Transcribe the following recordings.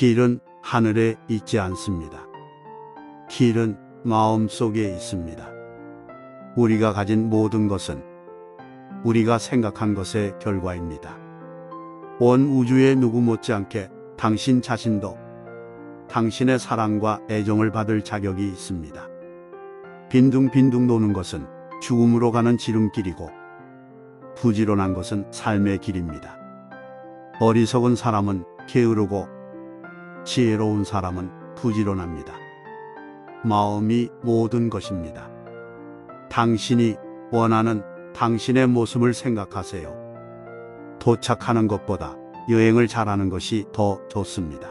길은 하늘에 있지 않습니다. 길은 마음 속에 있습니다. 우리가 가진 모든 것은 우리가 생각한 것의 결과입니다. 온 우주의 누구 못지않게 당신 자신도 당신의 사랑과 애정을 받을 자격이 있습니다. 빈둥빈둥 도는 것은 죽음으로 가는 지름길이고 부지런한 것은 삶의 길입니다. 어리석은 사람은 게으르고 지혜로운 사람은 부지런합니다. 마음이 모든 것입니다. 당신이 원하는 당신의 모습을 생각하세요. 도착하는 것보다 여행을 잘하는 것이 더 좋습니다.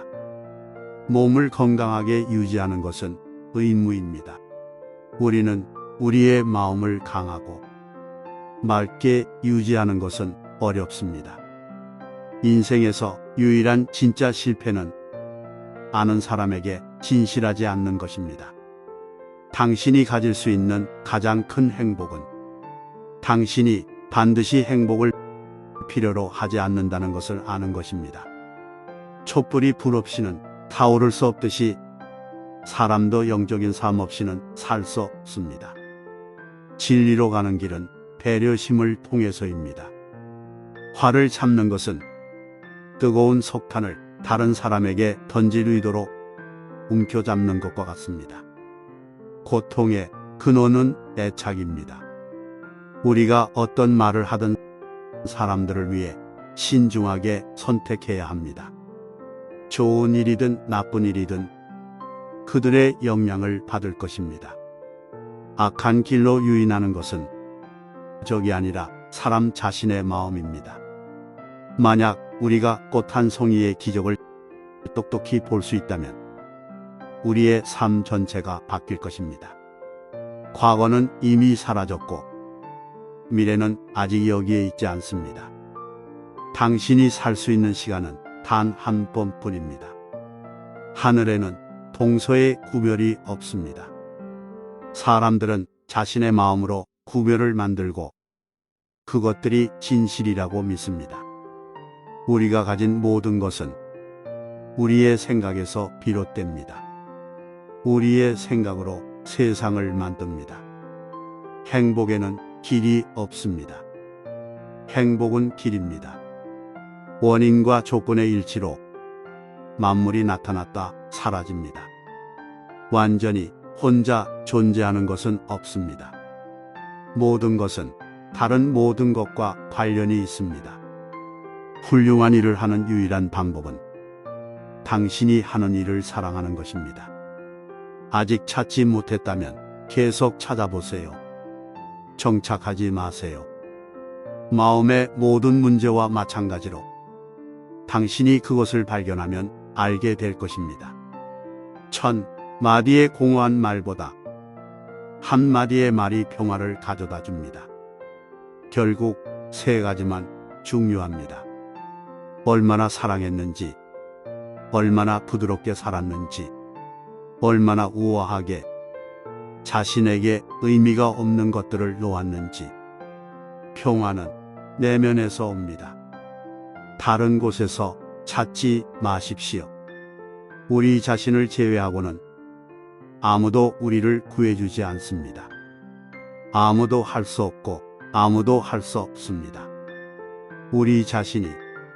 몸을 건강하게 유지하는 것은 의무입니다. 우리는 우리의 마음을 강하고 맑게 유지하는 것은 어렵습니다. 인생에서 유일한 진짜 실패는 아는 사람에게 진실하지 않는 것입니다. 당신이 가질 수 있는 가장 큰 행복은 당신이 반드시 행복을 필요로 하지 않는다는 것을 아는 것입니다. 촛불이 불 없이는 타오를 수 없듯이 사람도 영적인 삶 없이는 살 수 없습니다. 진리로 가는 길은 배려심을 통해서입니다. 화를 참는 것은 뜨거운 석탄을 다른 사람에게 던질 의도로 움켜잡는 것과 같습니다. 고통의 근원은 애착입니다. 우리가 어떤 말을 하든 사람들을 위해 신중하게 선택해야 합니다. 좋은 일이든 나쁜 일이든 그들의 영향을 받을 것입니다. 악한 길로 유인하는 것은 적이 아니라 사람 자신의 마음입니다. 만약 우리가 꽃 한 송이의 기적을 똑똑히 볼 수 있다면 우리의 삶 전체가 바뀔 것입니다. 과거는 이미 사라졌고 미래는 아직 여기에 있지 않습니다. 당신이 살 수 있는 시간은 단 한 번뿐입니다. 하늘에는 동서의 구별이 없습니다. 사람들은 자신의 마음으로 구별을 만들고 그것들이 진실이라고 믿습니다. 우리가 가진 모든 것은 우리의 생각에서 비롯됩니다. 우리의 생각으로 세상을 만듭니다. 행복에는 길이 없습니다. 행복은 길입니다. 원인과 조건의 일치로 만물이 나타났다 사라집니다. 완전히 혼자 존재하는 것은 없습니다. 모든 것은 다른 모든 것과 관련이 있습니다. 훌륭한 일을 하는 유일한 방법은 당신이 하는 일을 사랑하는 것입니다. 아직 찾지 못했다면 계속 찾아보세요. 정착하지 마세요. 마음의 모든 문제와 마찬가지로 당신이 그것을 발견하면 알게 될 것입니다. 1000마디의 공허한 말보다 한마디의 말이 평화를 가져다 줍니다. 결국 3가지만 중요합니다. 얼마나 사랑했는지, 얼마나 부드럽게 살았는지, 얼마나 우아하게 자신에게 의미가 없는 것들을 놓았는지. 평화는 내면에서 옵니다. 다른 곳에서 찾지 마십시오. 우리 자신을 제외하고는 아무도 우리를 구해주지 않습니다. 아무도 할 수 없고 아무도 할 수 없습니다. 우리 자신이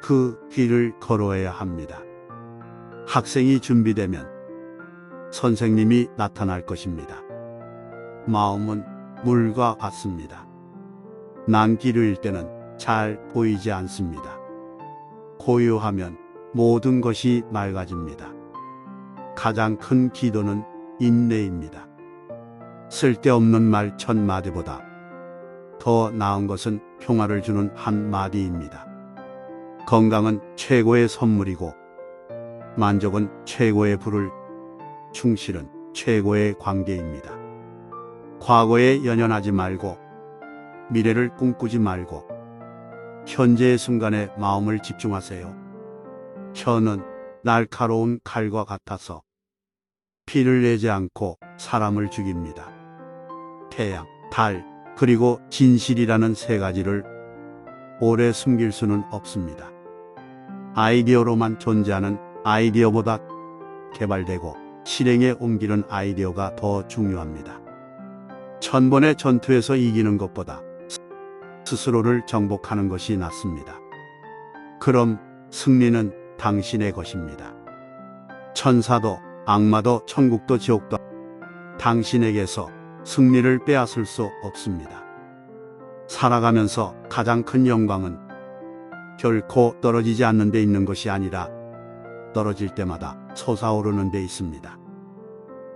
그 길을 걸어야 합니다. 학생이 준비되면 선생님이 나타날 것입니다. 마음은 물과 같습니다. 난기류일 때는 잘 보이지 않습니다. 고요하면 모든 것이 맑아집니다. 가장 큰 기도는 인내입니다. 쓸데없는 말 1000마디보다 더 나은 것은 평화를 주는 한마디입니다. 건강은 최고의 선물이고 만족은 최고의 부를, 충실은 최고의 관계입니다. 과거에 연연하지 말고 미래를 꿈꾸지 말고 현재의 순간에 마음을 집중하세요. 혀는 날카로운 칼과 같아서 피를 내지 않고 사람을 죽입니다. 태양, 달, 그리고 진실이라는 3가지를 오래 숨길 수는 없습니다. 아이디어로만 존재하는 아이디어보다 개발되고 실행에 옮기는 아이디어가 더 중요합니다. 천번의 전투에서 이기는 것보다 스스로를 정복하는 것이 낫습니다. 그럼 승리는 당신의 것입니다. 천사도 악마도 천국도 지옥도 당신에게서 승리를 빼앗을 수 없습니다. 살아가면서 가장 큰 영광은 결코 떨어지지 않는 데 있는 것이 아니라 떨어질 때마다 솟아오르는 데 있습니다.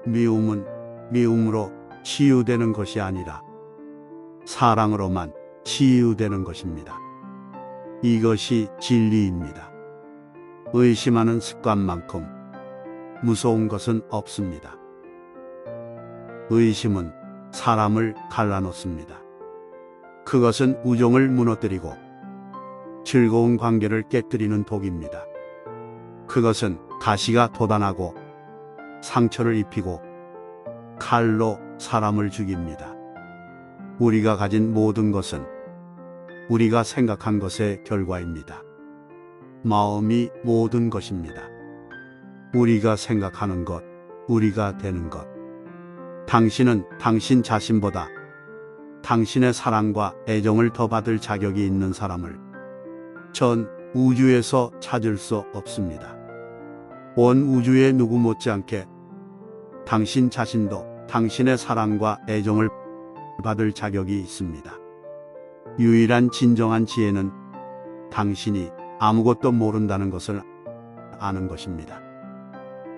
미움은 미움으로 치유되는 것이 아니라 사랑으로만 치유되는 것입니다. 이것이 진리입니다. 의심하는 습관만큼 무서운 것은 없습니다. 의심은 사람을 갈라놓습니다. 그것은 우정을 무너뜨리고 즐거운 관계를 깨뜨리는 독입니다. 그것은 가시가 돋아나고 상처를 입히고 칼로 사람을 죽입니다. 우리가 가진 모든 것은 우리가 생각한 것의 결과입니다. 마음이 모든 것입니다. 우리가 생각하는 것, 우리가 되는 것. 당신은 당신 자신보다 당신의 사랑과 애정을 더 받을 자격이 있는 사람을 전 우주에서 찾을 수 없습니다. 온 우주의 누구 못지않게 당신 자신도 당신의 사랑과 애정을 받을 자격이 있습니다. 유일한 진정한 지혜는 당신이 아무것도 모른다는 것을 아는 것입니다.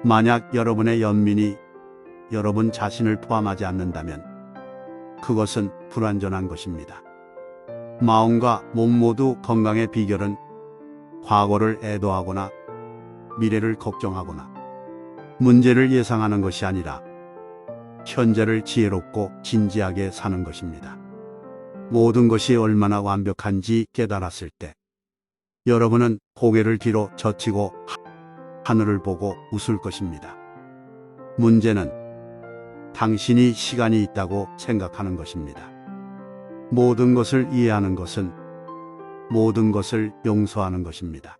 만약 여러분의 연민이 여러분 자신을 포함하지 않는다면 그것은 불완전한 것입니다. 마음과 몸 모두 건강의 비결은 과거를 애도하거나 미래를 걱정하거나 문제를 예상하는 것이 아니라 현재를 지혜롭고 진지하게 사는 것입니다. 모든 것이 얼마나 완벽한지 깨달았을 때 여러분은 고개를 뒤로 젖히고 하늘을 보고 웃을 것입니다. 문제는 당신이 시간이 있다고 생각하는 것입니다. 모든 것을 이해하는 것은 모든 것을 용서하는 것입니다.